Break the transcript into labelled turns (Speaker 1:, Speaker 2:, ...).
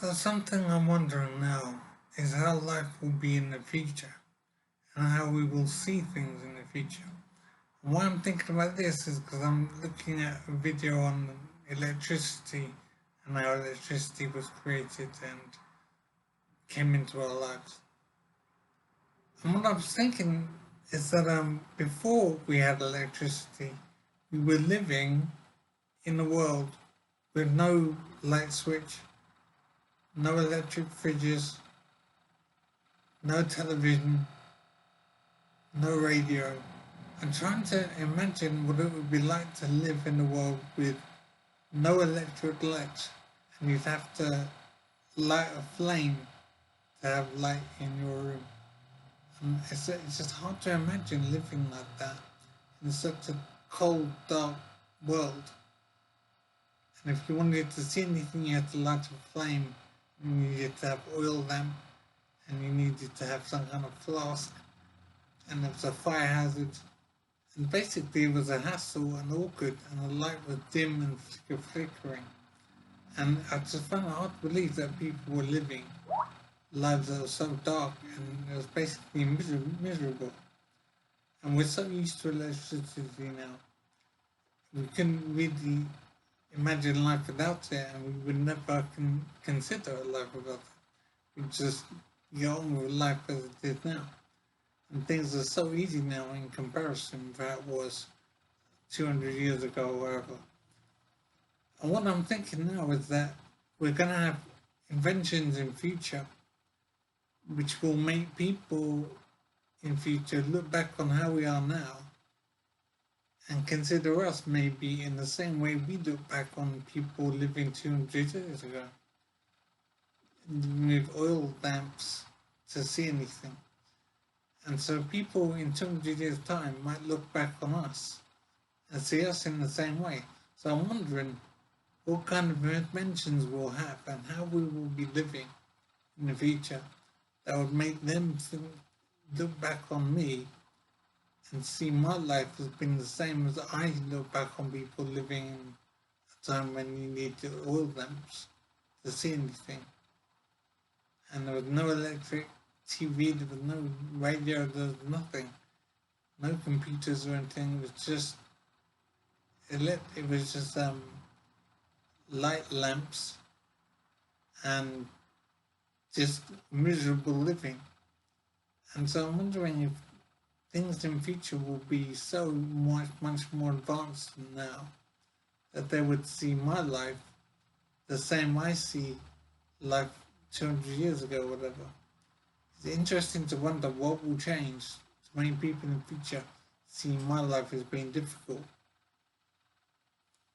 Speaker 1: So something I'm wondering now is how life will be in the future and how we will see things in the future. And why I'm thinking about this is because I'm looking at a video on electricity and how electricity was created and came into our lives. And what I was thinking is that before we had electricity, we were living in a world with no light switch, no electric fridges, no television, no radio. I'm trying to imagine what it would be like to live in a world with no electric lights, and you'd have to light a flame to have light in your room. And it's just hard to imagine living like that in such a cold, dark world. And if you wanted to see anything, you had to light a flame, and you needed to have oil lamp, and you needed to have some kind of flask, and it was a fire hazard. And basically it was a hassle and awkward, and the light was dim and flickering. And I just found it hard to believe that people were living lives that were so dark and it was basically miserable. And we're so used to electricity now, we couldn't really imagine life without it, and we would never consider a life without it. We just get on with life as it is now. And things are so easy now in comparison with how it was 200 years ago or whatever. And what I'm thinking now is that we're going to have inventions in future which will make people in future look back on how we are now and consider us maybe in the same way we look back on people living 200 years ago with oil lamps to see anything. And so people in 200 years' time might look back on us and see us in the same way. So I'm wondering what kind of inventions we'll have and how we will be living in the future that would make them look back on me and see my life as being the same as I look back on people living in a time when you needed oil lamps to see anything. And there was no electric TV, there was no radio, there was nothing. No computers or anything, it was just light lamps and just miserable living. And so I'm wondering if things in future will be so much more advanced than now that they would see my life the same I see life 200 years ago, whatever. It's interesting to wonder what will change to make people in the future see my life as being difficult